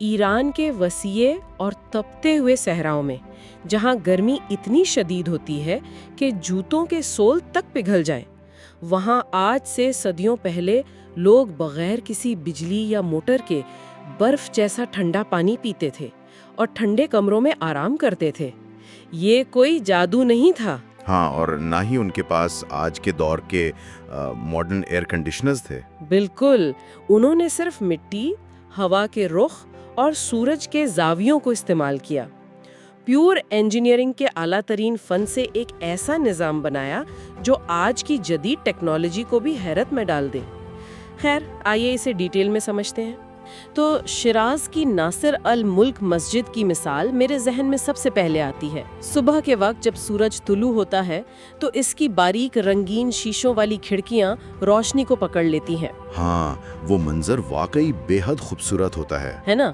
Iran के वसीए और तपते हुए सहराओं में जहां गर्मी इतनी शदीद होती है कि जूतों के सोल तक पिघल जाएं, वहां आज से सदियों पहले लोग बगैर किसी बिजली या मोटर के बर्फ जैसा ठंडा पानी पीते थे और ठंडे कमरों में आराम करते थे। ये कोई जादू नहीं था। हाँ, और ना ही उनके पास आज के दौर के मॉडर्न एयर कंडीशनर्स थे। बिल्कुल, उन्होंने सिर्फ मिट्टी, हवा के रुख और सूरज के जावियों को इस्तेमाल किया। प्योर इंजीनियरिंग के आला तरीन फन से एक ऐसा निज़ाम बनाया जो आज की जदीद टेक्नोलॉजी को भी हैरत में डाल दे। खैर, आइए इसे डिटेल में समझते हैं। तो शिराज की नासिर अल मुल्क मस्जिद की मिसाल मेरे जहन में सबसे पहले आती है। सुबह के वक्त जब सूरज तुलू होता है तो इसकी बारीक रंगीन शीशों वाली खिड़कियां रोशनी को पकड़ लेती हैं। हाँ, वो मंजर वाकई बेहद खूबसूरत होता है ना?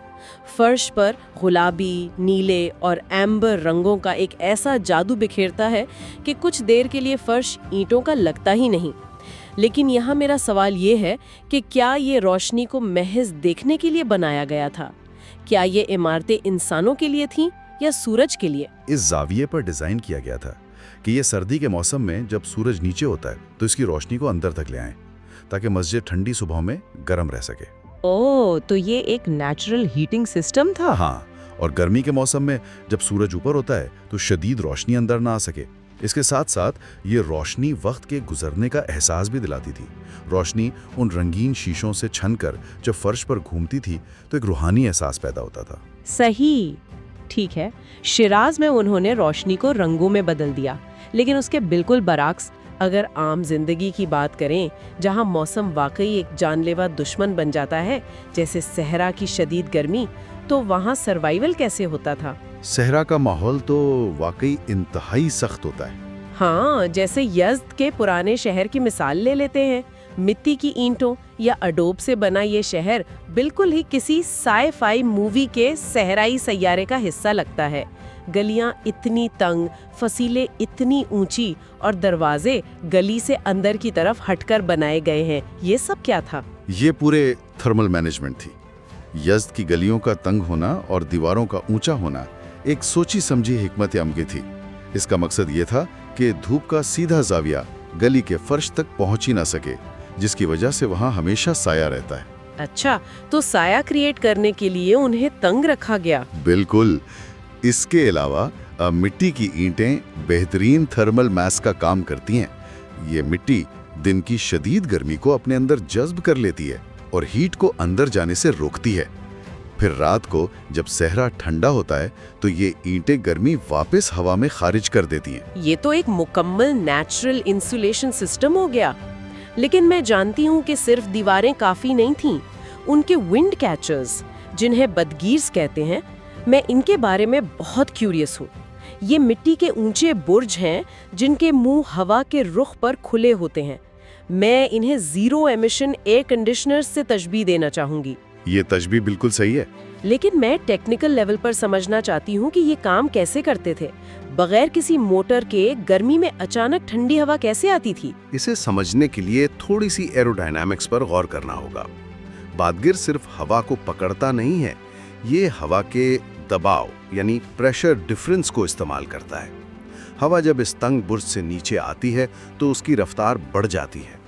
फर्श पर गुलाबी, नीले और एम्बर रंगों का एक ऐसा जादू बिखेरता है कि कुछ देर के लिए फर्श ईंटों का लगता ही नहीं। लेकिन यहाँ मेरा सवाल ये है कि क्या ये रोशनी को महज देखने के लिए बनाया गया था? क्या ये इमारतें इंसानों के लिए थीं या सूरज के लिए? इस जाविये पर डिजाइन किया गया था कि ये सर्दी के मौसम में जब सूरज नीचे होता है तो इसकी रोशनी को अंदर तक ले आए ताकि मस्जिद ठंडी सुबह में गर्म रह सके। ओह, तो ये एक नेचुरल हीटिंग सिस्टम था। हाँ, और गर्मी के मौसम में जब सूरज ऊपर होता है तो शदीद रोशनी अंदर ना आ सके। इसके साथ साथ ये रोशनी वक्त के गुजरने का एहसास भी दिलाती थी। रोशनी उन रंगीन शीशों से छनकर जब फर्श पर घूमती थी तो एक रूहानी एहसास पैदा होता था। सही, ठीक है। शिराज में उन्होंने रोशनी को रंगों में बदल दिया, लेकिन उसके बिल्कुल बरअक्स अगर आम जिंदगी की बात करें, जहां मौसम वाकई एक जानलेवा दुश्मन बन जाता है, जैसे सहरा की शदीद गर्मी, तो वहां सर्वाइवल कैसे होता था? सहरा का माहौल तो वाकई इंतहाई सख्त होता है। हाँ, जैसे यज़्द के पुराने शहर की मिसाल ले लेते हैं। मिट्टी की ईंटों या अडोब से बना ये शहर बिल्कुल ही किसी साई-फाई मूवी के सहराई सैयारे का हिस्सा लगता है। गलियां इतनी तंग, फसीलें इतनी ऊंची और दरवाजे गली से अंदर की तरफ हटकर बनाए गए हैं। ये सब क्या था? ये पूरे थर्मल मैनेजमेंट थी। यज़्द की गलियों का तंग होना और दीवारों का ऊंचा होना एक सोची समझी हिकमत अमली थी। इसका मकसद ये था कि धूप का सीधा जाविया गली के फर्श तक पहुंच ही ना सके, जिसकी वजह से वहां हमेशा साया रहता है। अच्छा, तो साया क्रिएट करने के लिए उन्हें तंग रखा गया। बिल्कुल। इसके अलावा मिट्टी की ईंटें बेहतरीन थर्मल मैस का काम करती हैं। ये मिट्टी दिन की शदीद गर्मी को अपने अंदर जज्ब कर लेती है और हीट को अंदर जाने से रोकती है। फिर रात को जब सहरा ठंडा होता है तो ये ईंटें गर्मी वापस हवा में खारिज कर देती हैं। ये तो एक मुकम्मल नेचुरल इंसुलेशन सिस्टम हो गया। लेकिन मैं जानती हूँ कि सिर्फ दीवारें काफी नहीं थीं। उनके विंड कैचर्स, जिन्हें बदगीर्स कहते हैं, मैं इनके बारे में बहुत क्यूरियस हूँ। ये मिट्टी के ऊंचे बुर्ज हैं जिनके मुंह हवा के रुख पर खुले होते हैं। मैं इन्हें जीरो एमिशन एयर कंडीशनर्स से तशबीह देना चाहूंगी। ये तशबीह बिल्कुल सही है, लेकिन मैं टेक्निकल लेवल पर समझना चाहती हूँ कि ये काम कैसे करते थे। बगैर किसी मोटर के गर्मी में अचानक ठंडी हवा कैसे आती थी? इसे समझने के लिए थोड़ी सी एरोडायनामिक्स पर गौर करना होगा। बादगिर सिर्फ हवा को पकड़ता नहीं है, ये हवा के दबाव यानी प्रेशर डिफरेंस को इस्तेमाल करता है। हवा जब इस तंग बुर्ज से नीचे आती है तो उसकी रफ्तार बढ़ जाती है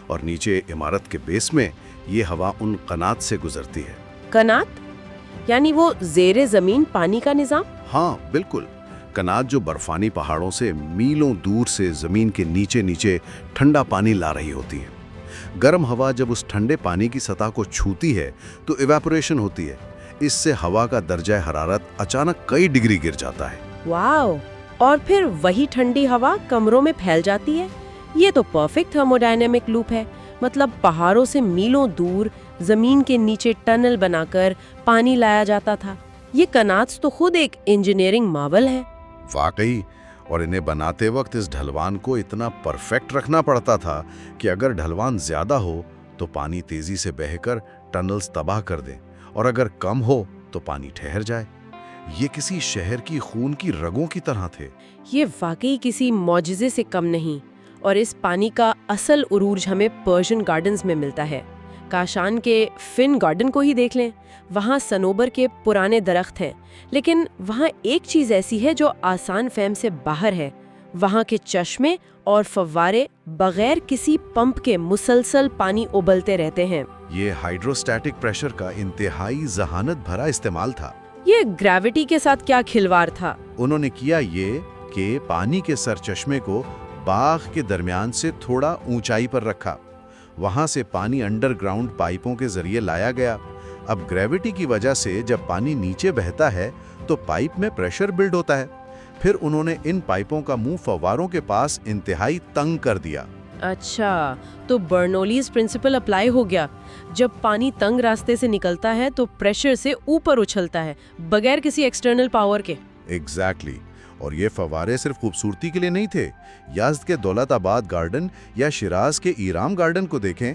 और नीचे इमारत के बेस में ये हवा उन कनात से गुजरती है। कनात यानी वो ज़ेरे ज़मीन पानी का निज़ाम? हाँ बिल्कुल। कनात जो बर्फानी पहाड़ों से मीलों दूर से जमीन के नीचे नीचे ठंडा पानी ला रही होती है। गर्म हवा जब उस ठंडे पानी की सतह को छूती है तो इवेपोरेशन होती है। इससे हवा का दर्जा हरारत अचानक कई डिग्री गिर जाता है। वाओ! और फिर वही ठंडी हवा कमरों में फैल जाती है। ये तो परफेक्ट थर्मोडायनेमिक लूप है। मतलब पहाड़ों से मीलों दूर जमीन के नीचे टनल बनाकर पानी लाया जाता था। ये कनात्स तो खुद एक इंजीनियरिंग मार्वल है। वाकई। और इन्हें बनाते वक्त इस ढलवान को इतना परफेक्ट रखना पड़ता था कि अगर ढलवान ज्यादा हो तो पानी तेजी से बहकर टनल्स तबाह कर दे और अगर कम हो तो पानी ठहर जाए। ये किसी शहर की खून की रगों की तरह थे। ये वाकई किसी मौजिज़े से कम नहीं। और इस पानी का असल उरूज हमें पर्शियन गार्डन्स में मिलता है। کاشان کے فن گارڈن کو ہی دیکھ لیں، وہاں سنوبر کے پرانے درخت ہیں، لیکن وہاں ایک چیز ایسی ہے جو آسان فہم سے باہر ہے، وہاں کے چشمے اور فوارے بغیر کسی پمپ کے مسلسل پانی ابلتے رہتے ہیں۔ یہ ہائیڈروسٹیٹک پریشر کا انتہائی ذہانت بھرا استعمال تھا۔ یہ گریوٹی کے ساتھ کیا کھلواڑ تھا؟ انہوں نے کیا یہ کہ پانی کے سر چشمے کو باغ کے درمیان سے تھوڑا اونچائی پر رکھا، وہاں سے پانی انڈر گراؤنڈ پائپوں کے ذریعے لایا گیا۔ اب گریوٹی کی وجہ سے جب پانی نیچے بہتا ہے تو پائپ میں پریشر بلڈ ہوتا ہے، پھر انہوں نے ان پائپوں کا منہ فواروں کے پاس انتہائی تنگ کر دیا۔ اچھا، تو برنولیز پرنسپل اپلائی ہو گیا، جب پانی تنگ راستے سے نکلتا ہے تو پریشر سے اوپر اچھلتا ہے بغیر کسی ایکسٹرنل پاور کے۔ ایگزیکٹلی، اور یہ فوارے صرف خوبصورتی کے لیے نہیں تھے۔ یزد کے دولت آباد گارڈن یا شیراز کے ایرام گارڈن کو دیکھیں،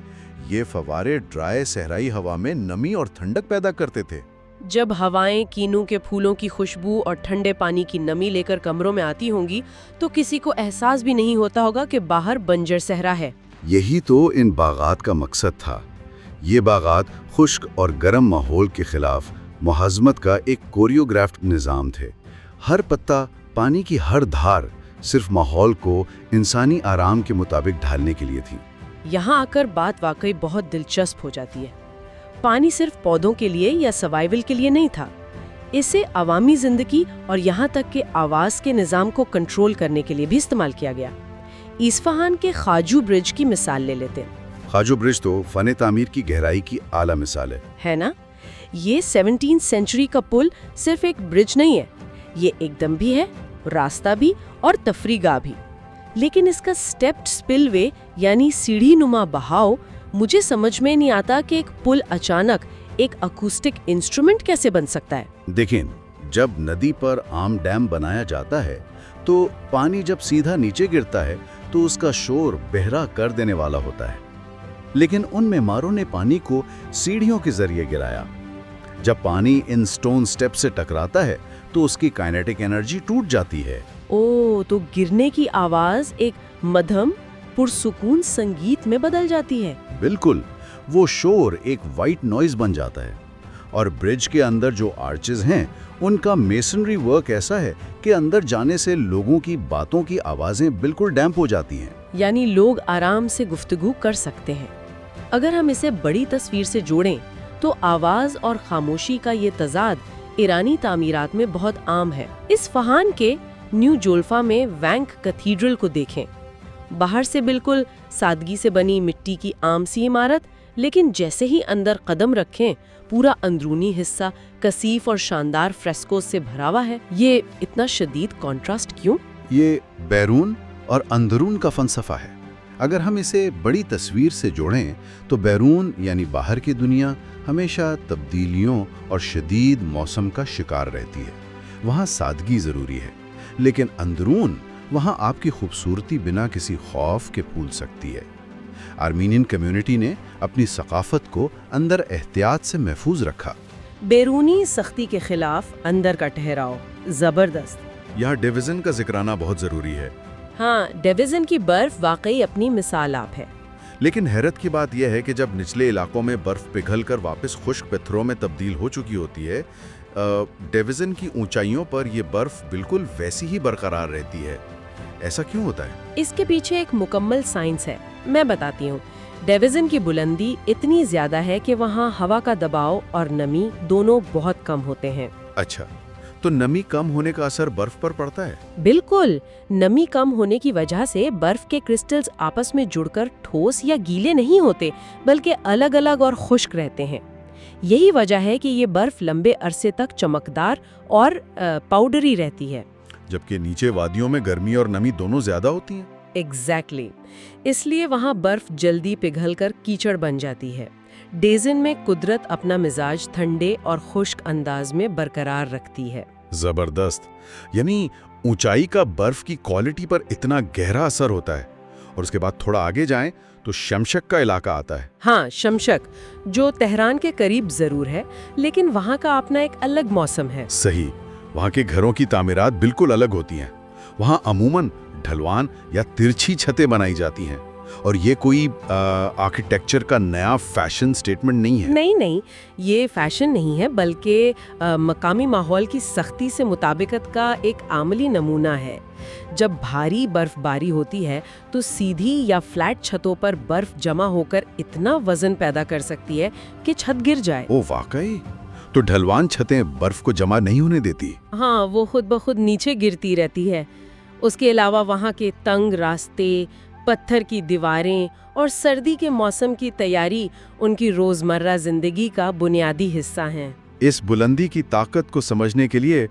یہ فوارے ڈرائے صحرائی ہوا میں نمی اور ٹھنڈک پیدا کرتے تھے۔ جب ہوائیں کینو کے پھولوں کی خوشبو اور ٹھنڈے پانی کی نمی لے کر کمروں میں آتی ہوں گی تو کسی کو احساس بھی نہیں ہوتا ہوگا کہ باہر بنجر صحرا ہے۔ یہی تو ان باغات کا مقصد تھا۔ یہ باغات خشک اور گرم ماحول کے خلاف مہاجمت کا ایک کوریوگرافڈ نظام تھے۔ ہر پتا، پانی کی ہر دھار صرف ماحول کو انسانی آرام کے مطابق ڈھالنے کے لیے تھی۔ یہاں آ کر بات واقعی بہت دلچسپ ہو جاتی ہے۔ پانی صرف پودوں کے لیے یا سروائیول کے لیے نہیں تھا، اسے عوامی زندگی اور یہاں تک کہ آواز کے نظام کو کنٹرول کرنے کے لیے بھی استعمال کیا گیا۔ اصفہان کے خواجو برج کی مثال لے لیتے ہیں۔ خواجو برج تو فن تعمیر کی گہرائی کی اعلیٰ مثال ہے نا؟ یہ 17 سینچری کا پل صرف ایک برج نہیں ہے، یہ ایک دم بھی ہے، راستہ بھی اور تفریح گاہ بھی۔ لیکن اس کا سٹیپڈ سپل وے یعنی سیڑھی نما بہاؤ، مجھے سمجھ میں نہیں آتا کہ ایک پل اچانک ایک اکوسٹک انسٹرومنٹ کیسے بن سکتا ہے۔ دیکھیں، جب ندی پر عام ڈیم بنایا جاتا ہے تو پانی جب سیدھا نیچے گرتا ہے تو اس کا شور بہرا کر دینے والا ہوتا ہے، لیکن ان معماروں نے پانی کو سیڑھیوں کے ذریعے گرایا۔ جب پانی ان سٹون سٹیپ سے ٹکراتا ہے تو اس کی کائنیٹک انرجی ٹوٹ جاتی ہے۔ تو گرنے کی آواز ایک مدھم پرسکون سنگیت میں بدل جاتی ہے۔ بالکل، وہ شور ایک وائٹ نوائز بن جاتا ہے، اور برج کے اندر جو آرچز ہیں ان کا میسنری ورک ایسا ہے کہ اندر جانے سے لوگوں کی باتوں کی آوازیں بالکل ڈیمپ ہو جاتی ہیں، یعنی لوگ آرام سے گفتگو کر سکتے ہیں۔ اگر ہم اسے بڑی تصویر سے جوڑیں تو آواز اور خاموشی کا یہ تضاد ایرانی تعمیرات میں بہت عام ہے۔ اصفہان کے نیو جولفا میں وینک کیتھیڈرل کو دیکھیں، باہر سے بالکل سادگی سے بنی مٹی کی عام سی عمارت، لیکن جیسے ہی اندر قدم رکھیں پورا اندرونی حصہ کثیف اور شاندار فریسکوز سے بھرا ہوا ہے۔ یہ اتنا شدید کنٹراسٹ کیوں؟ یہ بیرون اور اندرون کا فلسفہ ہے۔ اگر ہم اسے بڑی تصویر سے جوڑیں تو بیرون یعنی باہر کی دنیا ہمیشہ تبدیلیوں اور شدید موسم کا شکار رہتی ہے، وہاں سادگی ضروری ہے، لیکن اندرون وہاں آپ کی خوبصورتی بنا کسی خوف کے پھول سکتی ہے۔ آرمینین کمیونٹی نے اپنی ثقافت کو اندر احتیاط سے محفوظ رکھا۔ بیرونی سختی کے خلاف اندر کا ٹھہراؤ زبردست۔ یہاں ڈویژن کا ذکرانا بہت ضروری ہے۔ ہاں، ڈویژن کی برف واقعی اپنی مثال آپ ہے۔ لیکن حیرت کی بات یہ ہے کہ جب نچلے علاقوں میں برف پگھل کر واپس خشک پتھروں میں تبدیل ہو چکی ہوتی ہے، ڈویژن کی اونچائیوں پر یہ برف بالکل ویسی ہی برقرار رہتی ہے۔ ایسا کیوں ہوتا ہے؟ اس کے پیچھے ایک مکمل سائنس ہے، میں بتاتی ہوں۔ ڈویژن کی بلندی اتنی زیادہ ہے کہ وہاں ہوا کا دباؤ اور نمی دونوں بہت کم ہوتے ہیں۔ اچھا، تو نمی کم ہونے کا اثر برف پر پڑتا ہے؟ بالکل، نمی کم ہونے کی وجہ سے برف کے کرسٹلز آپس میں جڑ کر ٹھوس یا گیلے نہیں ہوتے، بلکہ الگ الگ اور خشک رہتے ہیں۔ یہی وجہ ہے کہ یہ برف لمبے عرصے تک چمکدار اور پاؤڈری رہتی ہے، جبکہ نیچے وادیوں میں گرمی اور نمی دونوں زیادہ ہوتی ہیں۔ ایگزیکٹلی، اس لیے وہاں برف جلدی پگھل کر کیچڑ بن جاتی ہے۔ ڈیزن میں قدرت اپنا مزاج ٹھنڈے اور خشک انداز میں برقرار رکھتی ہے۔ زبردست، یعنی اونچائی کا برف کی کوالٹی پر اتنا گہرا اثر ہوتا ہے۔ اور اس کے بعد تھوڑا آگے جائیں تو شمشک کا علاقہ آتا ہے۔ ہاں، شمشک، جو تہران کے قریب ضرور ہے، لیکن وہاں کا اپنا ایک الگ موسم ہے۔ صحیح، وہاں کے گھروں کی تعمیرات بالکل الگ ہوتی ہیں۔ وہاں عموماً ڈھلوان یا ترچھی چھتیں بنائی جاتی ہیں۔ और ये कोई आर्किटेक्चर का नया फैशन स्टेटमेंट नहीं है। नहीं, ये फैशन नहीं है, बल्कि मकामी माहौल की सख्ती से मुताबिकत का एक आमली नमूना है। जब भारी बर्फबारी होती है तो सीधी या फ्लैट छतों पर बर्फ जमा होकर इतना वजन पैदा कर सकती है कि छत गिर जाए। ओ वाकई? तो ढलवान छतें बर्फ को जमा नहीं होने देती? हाँ, वो खुद ब खुद नीचे गिरती रहती है। उसके अलावा वहाँ के तंग रास्ते, पत्थर की दीवारें और सर्दी के मौसम की तैयारी उनकी रोजमर्रा जिंदगी का बुनियादी हिस्सा हैं। इस बुलंदी की ताकत को समझने के लिए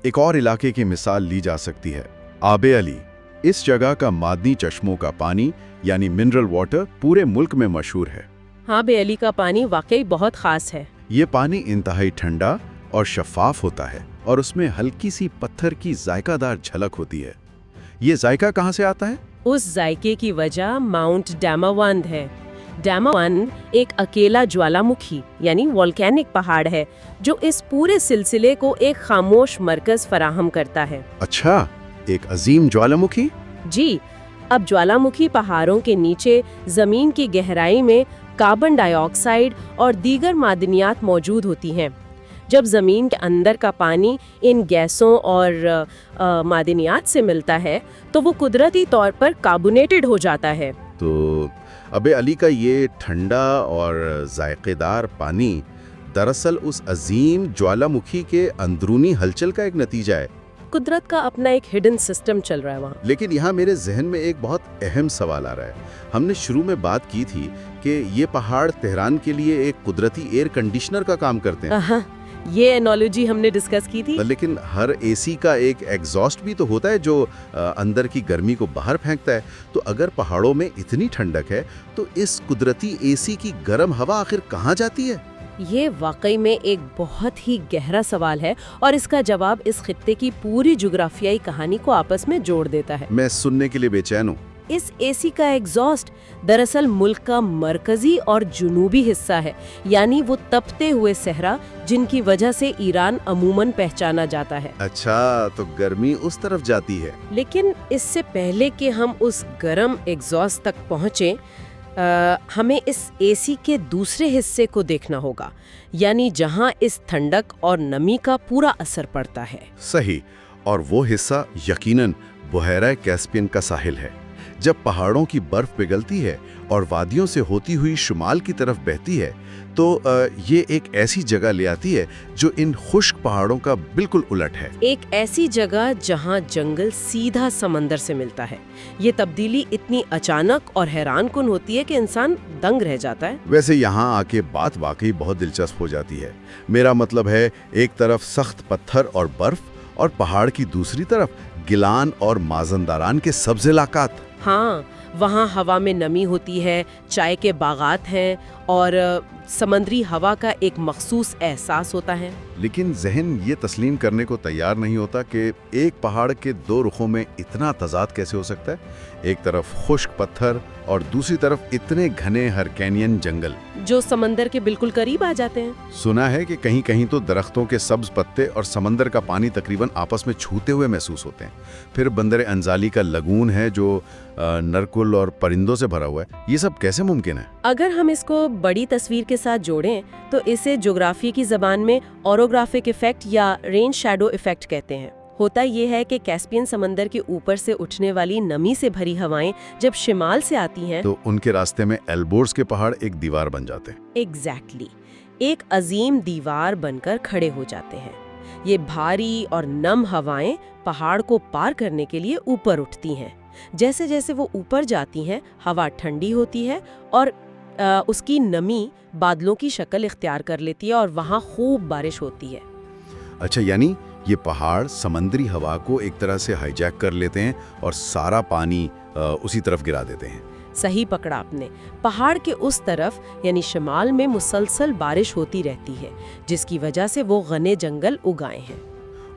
एक और इलाके की मिसाल ली जा सकती है, आबे अली। इस जगह का मादनी चश्मों का पानी यानी मिनरल वाटर पूरे मुल्क में मशहूर है। आबे अली का पानी वाकई बहुत खास है। ये पानी इंतहाई ठंडा और शफाफ होता है और उसमें हल्की सी पत्थर की जायकादार झलक होती है। ये जायका कहाँ से आता है? उस जायके की वजह माउंट डामावंद है। डामावंद एक अकेला ज्वालामुखी यानी वोल्केनिक पहाड़ है जो इस पूरे सिलसिले को एक खामोश मरकज फराहम करता है। अच्छा, एक अजीम ज्वालामुखी? जी, अब ज्वालामुखी पहाड़ों के नीचे जमीन की गहराई में कार्बन डाइऑक्साइड और दीगर मादनियात मौजूद होती हैं। जब जमीन के अंदर का पानी इन गैसों और मादनियात से मिलता है तो वो कुदरती तौर पर कार्बोनेटेड हो जाता है। तो अबे अली का ये ठंडा और जायकेदार पानी दरअसल उस अजीम ज्वालामुखी के अंदरूनी हलचल का एक नतीजा है। कुदरत का अपना एक हिडन सिस्टम चल रहा है वहाँ। लेकिन यहाँ मेरे जहन में एक बहुत अहम सवाल आ रहा है। हमने शुरू में बात की थी कि ये पहाड़ तेहरान के लिए एक कुदरती एयर कंडीशनर का काम करते हैं। ये एनोलॉजी हमने डिस्कस की थी। लेकिन हर एसी का एक एग्जॉस्ट भी तो होता है जो अंदर की गर्मी को बाहर फेंकता है। तो अगर पहाड़ों में इतनी ठंडक है तो इस कुदरती एसी की गर्म हवा आखिर कहाँ जाती है? ये वाकई में एक बहुत ही गहरा सवाल है और इसका जवाब इस खित्ते की पूरी जुग्राफियाई कहानी को आपस में जोड़ देता है। मैं सुनने के लिए बेचैन हूँ। इस एसी का एग्जॉस्ट दरअसल मुल्क का मरकजी और जुनूबी हिस्सा है, यानी वो तपते हुए सहरा जिनकी वजह से ईरान अमूमन पहचाना जाता है। अच्छा, तो गर्मी उस तरफ जाती है। लेकिन इससे पहले कि हम उस गर्म एग्जॉस्ट तक पहुँचे, हमें इस एसी के दूसरे हिस्से को देखना होगा, यानी जहां इस ठंडक और नमी का पूरा असर पड़ता है। सही, और वो हिस्सा यकीनन बुहैरा कैस्पियन का साहिल है। जब पहाड़ों की बर्फ पिघलती है और वादियों से होती हुई शुमाल की तरफ बहती है तो ये एक ऐसी जगह ले आती है जो इन खुश्क पहाड़ों का बिल्कुल उलट है। एक ऐसी जगह जहां जंगल सीधा समंदर से मिलता है। ये तब्दीली इतनी अचानक और हैरानकुन होती है कि इंसान दंग रह जाता है। वैसे यहाँ आके बात वाकई बहुत दिलचस्प हो जाती है। मेरा मतलब है, एक तरफ सख्त पत्थर और बर्फ और पहाड़ की दूसरी तरफ गिलान और माजनदारान के सब्ज इलाकात। हाँ, वहाँ हवा में नमी होती है, चाय के बागात हैं और समंदरी हवा का एक मखसूस एहसास होता है। लेकिन जहन ये तस्लीम करने को तैयार नहीं होता कि एक पहाड़ के दो रुखों में इतना तजाद कैसे हो सकता है। एक तरफ खुश्क पत्थर और दूसरी तरफ इतने घने हरकैनियन जंगल जो समंदर के बिल्कुल करीब आ जाते हैं। सुना है कि कहीं कहीं तो दरख्तों के सब्ज पत्ते और समंदर का पानी तकरीबन आपस में छूते हुए महसूस होते हैं। फिर बंदर अंजाली का लगून है जो नरकुल और परिंदों से भरा हुआ है। ये सब कैसे मुमकिन है? अगर हम इसको बड़ी तस्वीर के साथ जोड़ें तो इसे ज्योग्राफी की जबान में ओरोग्राफिक इफेक्ट या रेन शैडो इफेक्ट कहते हैं। होता ये है कि कैस्पियन समंदर के ऊपर से उठने वाली नमी से भरी हवाएं जब शिमाल से आती हैं तो उनके रास्ते में एल्बोर्स के पहाड़ एक दीवार बन जाते हैं। एग्जैक्टली, एक अजीम दीवार बनकर खड़े हो जाते हैं। ये भारी और नम हवाएं पहाड़ को पार करने के लिए ऊपर उठती हैं। जैसे जैसे वो ऊपर जाती हैं, हवा ठंडी होती है और उसकी नमी बादलों की शक्ल इख्तियार कर लेती है और वहाँ खूब बारिश होती है। अच्छा, यानी ये पहाड़ समंदरी हवा को एक तरह से हाईजैक कर लेते हैं और सारा पानी उसी तरफ गिरा देते हैं। सही पकड़ा आपने। पहाड़ के उस तरफ यानी शिमाल में मुसलसल बारिश होती रहती है, जिसकी वजह से वो घने जंगल उगाए हैं।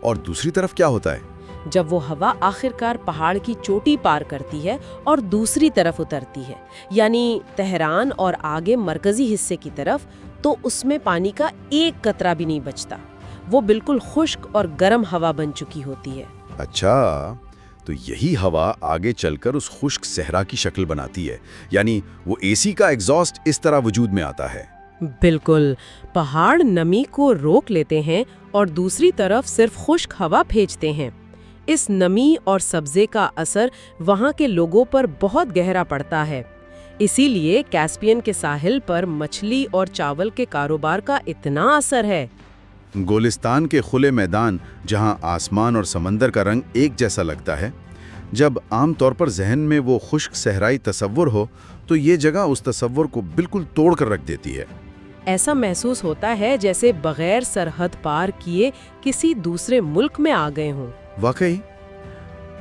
और दूसरी तरफ क्या होता है? जब वो हवा आखिरकार पहाड़ की चोटी पार करती है और दूसरी तरफ उतरती है, यानी तेहरान और आगे मरकजी हिस्से की तरफ, तो उसमें पानी का एक कतरा भी नहीं बचता। वो बिल्कुल खुश्क और गर्म हवा बन चुकी होती है। अच्छा, تو یہی ہوا آگے چل کر اس خشک صحرا کی شکل بناتی ہے، یعنی وہ اے سی کا ایگزاسٹ اس طرح وجود میں آتا ہے۔ بالکل، پہاڑ نمی کو روک لیتے ہیں اور دوسری طرف صرف خشک ہوا بھیجتے ہیں۔ اس نمی اور سبزے کا اثر وہاں کے لوگوں پر بہت گہرا پڑتا ہے، اسی لیے کیسپین کے ساحل پر مچھلی اور چاول کے کاروبار کا اتنا اثر ہے۔ گولستان کے کھلے میدان جہاں آسمان اور سمندر کا رنگ ایک جیسا لگتا ہے، جب عام طور پر ذہن میں وہ خشک صحرائی تصور ہو تو یہ جگہ اس تصور کو بالکل توڑ کر رکھ دیتی ہے۔ ایسا محسوس ہوتا ہے جیسے بغیر سرحد پار کیے کسی دوسرے ملک میں آ گئے ہوں۔ واقعی،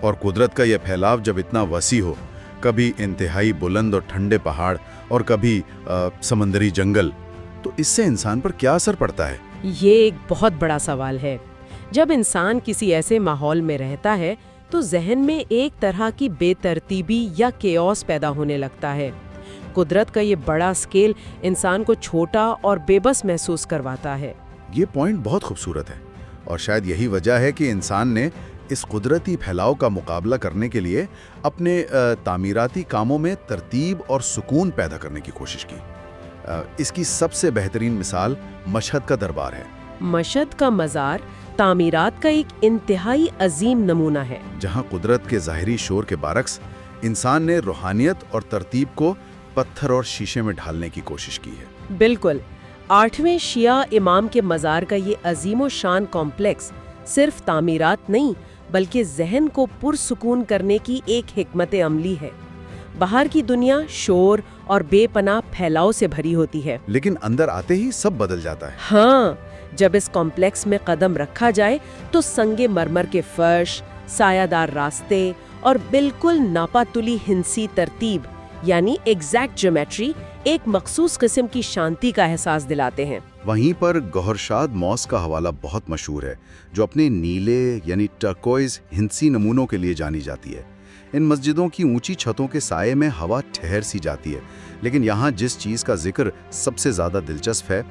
اور قدرت کا یہ پھیلاؤ جب اتنا وسیع ہو، کبھی انتہائی بلند اور ٹھنڈے پہاڑ اور کبھی سمندری جنگل، تو اس سے انسان پر کیا اثر پڑتا ہے؟ یہ ایک بہت بڑا سوال ہے۔ جب انسان کسی ایسے ماحول میں رہتا ہے تو ذہن میں ایک طرح کی بے ترتیبی یا کیوس پیدا ہونے لگتا ہے۔ قدرت کا یہ بڑا سکیل انسان کو چھوٹا اور بے بس محسوس کرواتا ہے۔ یہ پوائنٹ بہت خوبصورت ہے، اور شاید یہی وجہ ہے کہ انسان نے اس قدرتی پھیلاؤ کا مقابلہ کرنے کے لیے اپنے تعمیراتی کاموں میں ترتیب اور سکون پیدا کرنے کی کوشش کی۔ اس کی سب سے بہترین مثال مشہد کا دربار ہے۔ مشہد کا مزار تعمیرات کا ایک انتہائی عظیم نمونہ ہے، جہاں قدرت کے ظاہری شور کے برعکس انسان نے روحانیت اور ترتیب کو پتھر اور شیشے میں ڈھالنے کی کوشش کی ہے۔ بالکل، 8ویں شیعہ امام کے مزار کا یہ عظیم و شان کمپلیکس صرف تعمیرات نہیں بلکہ ذہن کو پرسکون کرنے کی ایک حکمت عملی ہے۔ باہر کی دنیا شور اور بے پناہ پھیلاؤ سے بھری ہوتی ہے، لیکن اندر آتے ہی سب بدل جاتا ہے۔ ہاں، جب اس کمپلیکس میں قدم رکھا جائے تو سنگ مرمر کے فرش، سایہ دار راستے اور بالکل ناپاتلی ہندسی ترتیب یعنی ایگزیکٹ جیومیٹری ایک مخصوص قسم کی شانتی کا احساس دلاتے ہیں۔ وہیں پر گوہرشاد موس کا حوالہ بہت مشہور ہے، جو اپنے نیلے یعنی ٹرکوئز ہندسی نمونوں کے لیے جانی جاتی ہے۔ ان مسجدوں کی اونچی چھتوں کے سائے میں ہوا ٹھہر سی جاتی ہے، لیکن یہاں جس چیز کا ذکر سب سے زیادہ دلچسپ ہے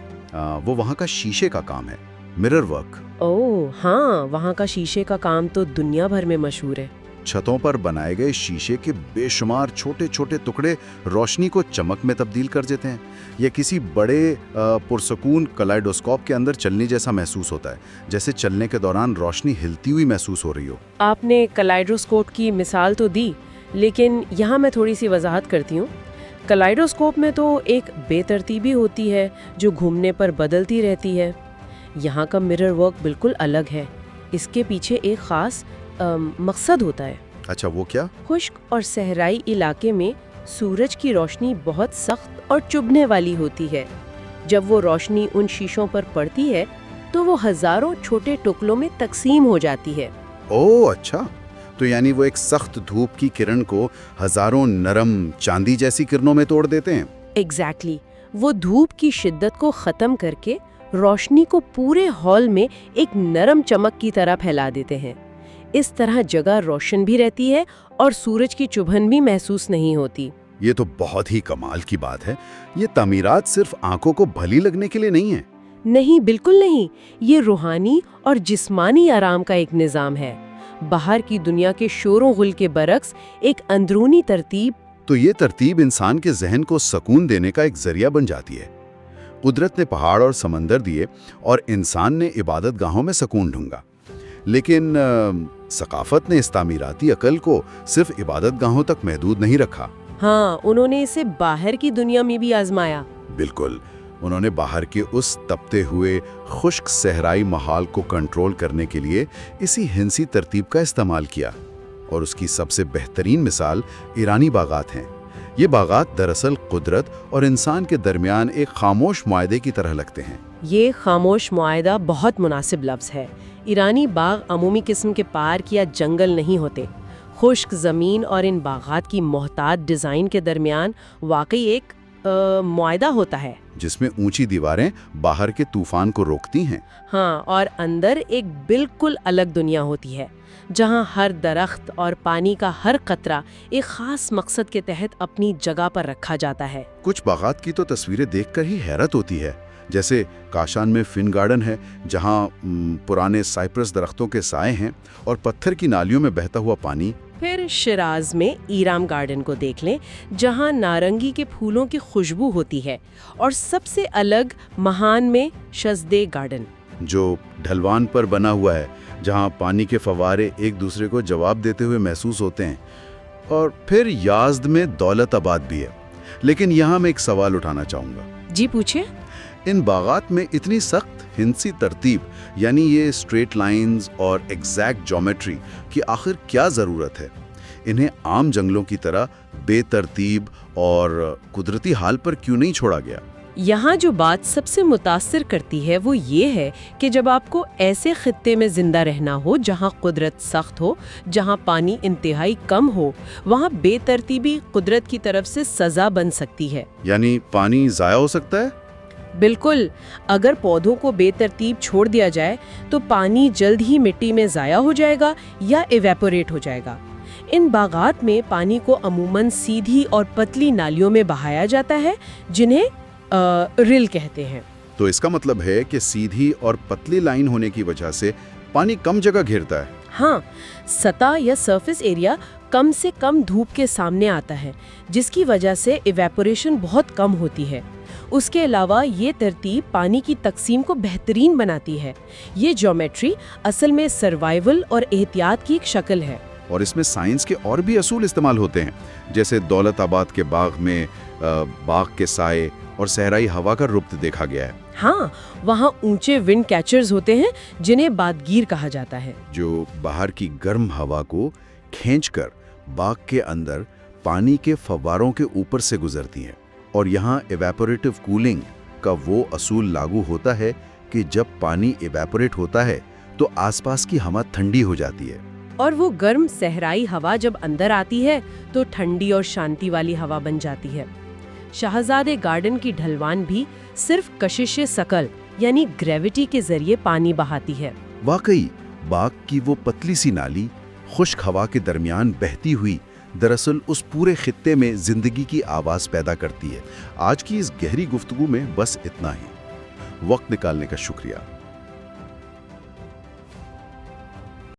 وہ وہاں کا شیشے کا کام ہے، مرر ورک۔ اوہ ہاں، وہاں کا شیشے کا کام تو دنیا بھر میں مشہور ہے۔ چھتوں پر بنائے گئے شیشے کے بے شمار چھوٹے چھوٹے ٹکڑے روشنی کو چمک میں تبدیل کر دیتے ہیں۔ یہ کسی بڑے پرسکون کلائڈوسکوپ کے اندر چلنے جیسا محسوس ہوتا ہے، جیسے چلنے کے دوران روشنی ہلتی ہوئی محسوس ہو رہی ہو۔ آپ نے کلائڈوسکوپ کی مثال تو دی، لیکن یہاں میں تھوڑی سی وضاحت کرتی ہوں۔ کلائڈوسکوپ میں تو ایک بے ترتیبی ہوتی ہے جو گھومنے پر بدلتی رہتی ہے۔ یہاں کا مرر ورک بالکل الگ ہے، اس کے پیچھے ایک خاص مقصد ہوتا ہے۔ اچھا، وہ کیا؟ خشک اور صحرائی علاقے میں سورج کی روشنی بہت سخت اور چبھنے والی ہوتی ہے۔ جب وہ روشنی ان شیشوں پر پڑتی ہے تو وہ ہزاروں چھوٹے ٹکڑوں میں تقسیم ہو جاتی ہے۔ اوہ اچھا، تو یعنی وہ ایک سخت دھوپ کی کرن کو ہزاروں نرم چاندی جیسی کرنوں میں توڑ دیتے ہیں۔ ایگزیکٹلی، وہ دھوپ کی شدت کو ختم کر کے روشنی کو پورے ہال میں ایک نرم چمک کی طرح پھیلا دیتے ہیں۔ اس طرح جگہ روشن بھی رہتی ہے اور سورج کی چبھن بھی محسوس نہیں ہوتی۔ یہ تو بہت ہی کمال کی بات ہے۔ یہ تعمیرات صرف آنکھوں کو بھلی لگنے کے لیے نہیں ہیں۔ نہیں، بالکل نہیں، یہ روحانی اور جسمانی آرام کا ایک نظام ہے۔ باہر کی دنیا کے شور و غل کے برعکس ایک اندرونی ترتیب۔ تو یہ ترتیب انسان کے ذہن کو سکون دینے کا ایک ذریعہ بن جاتی ہے۔ قدرت نے پہاڑ اور سمندر دیے اور انسان نے عبادت گاہوں میں سکون ڈھونڈا، لیکن ثقافت نے اس تعمیراتی عقل کو صرف عبادت گاہوں تک محدود نہیں رکھا۔ ہاں، انہوں نے اسے باہر کی دنیا میں بھی آزمایا۔ بالکل، انہوں نے باہر کے اس تپتے ہوئے خشک صحرائی ماحول کو کنٹرول کرنے کے لیے اسی ہندسی ترتیب کا استعمال کیا، اور اس کی سب سے بہترین مثال ایرانی باغات ہیں۔ یہ باغات دراصل قدرت اور انسان کے درمیان ایک خاموش معاہدے کی طرح لگتے ہیں۔ یہ خاموش معاہدہ بہت مناسب لفظ ہے۔ ایرانی باغ عمومی قسم کے پارک یا جنگل نہیں ہوتے۔ خشک زمین اور ان باغات کی محتاط ڈیزائن کے درمیان واقعی ایک معاہدہ ہوتا ہے، جس میں اونچی دیواریں باہر کے طوفان کو روکتی ہیں۔ ہاں، اور اندر ایک بالکل الگ دنیا ہوتی ہے، جہاں ہر درخت اور پانی کا ہر قطرہ ایک خاص مقصد کے تحت اپنی جگہ پر رکھا جاتا ہے۔ کچھ باغات کی تو تصویریں دیکھ کر ہی حیرت ہوتی ہے، जैसे काशान में फिन गार्डन है, जहाँ पुराने साइप्रस दरख्तों के साए हैं और पत्थर की नालियों में बहता हुआ पानी। फिर शिराज में ईराम गार्डन को देख लें, जहां नारंगी के फूलों की खुशबू होती है। और सबसे अलग महान में शज़दे गार्डन, जो ढलवान पर बना हुआ है, जहां पानी के फव्वारे एक दूसरे को जवाब देते हुए महसूस होते हैं। और फिर याज़्द में दौलताबाद भी है। लेकिन यहाँ मैं एक सवाल उठाना चाहूँगा। जी पूछिए। इन बागात में इतनी सख्त हिंसी तरतीब, यानी ये स्ट्रेट लाइंस और एग्जैक्ट ज्योमेट्री की आखिर क्या ज़रूरत है? इन्हें आम जंगलों की तरह बेतरतीब और कुदरती हाल पर क्यों नहीं छोड़ा गया? यहाँ जो बात सबसे मुतासिर करती है वो ये है कि जब आपको ऐसे खित्ते में जिंदा रहना हो जहाँ कुदरत सख्त हो, जहाँ पानी इंतहाई कम हो, वहाँ बेतरतीबी कुदरत की तरफ से सज़ा बन सकती है। यानी पानी ज़ाया हो सकता है? बिल्कुल। अगर पौधों को बेतरतीब छोड़ दिया जाए तो पानी जल्द ही मिट्टी में ज़ाया हो जाएगा या इवेपोरेट हो जाएगा। इन बागात में पानी को अमूमन सीधी और पतली नालियों में बहाया जाता है, जिन्हें रिल कहते हैं। तो इसका मतलब है कि सीधी और पतली लाइन होने की वजह से पानी कम जगह घेरता है। हाँ, सतह या सरफेस एरिया कम से कम धूप के सामने आता है, जिसकी वजह से इवेपोरेशन बहुत कम होती है। उसके अलावा ये तरतीब पानी की तकसीम को बेहतरीन बनाती है। ये ज्योमेट्री असल में सर्वाइवल और एहतियात की एक शक्ल है। और इसमें साइंस के और भी असूल इस्तेमाल होते हैं, जैसे दौलताबाद के बाग में बाग के साए और सहराई हवा का रुब्त देखा गया है। हाँ, वहाँ ऊंचे विंड कैचर्स होते हैं, जिन्हें बादगीर कहा जाता है, जो बाहर की गर्म हवा को खींचकर बाग के अंदर पानी के फव्वारों के ऊपर से गुजरती हैं। और यहाँ इवेपोरेटिव कूलिंग का वो असूल लागू होता है कि जब पानी इवेपोरेट होता है तो आसपास की हवा ठंडी हो जाती है, और वो गर्म सहराई हवा जब अंदर आती है तो ठंडी और शांति वाली हवा बन जाती है। शाहजादे गार्डन की ढलवान भी सिर्फ कशिश सकल यानी ग्रेविटी के जरिए पानी बहाती है। वाकई बाग की वो पतली सी नाली खुश्क हवा के दरमियान बहती हुई दरअसल उस पूरे खित्ते में जिंदगी की आवाज पैदा करती है। आज की इस गहरी गुफ्तगू में बस इतना ही। वक्त निकालने का शुक्रिया।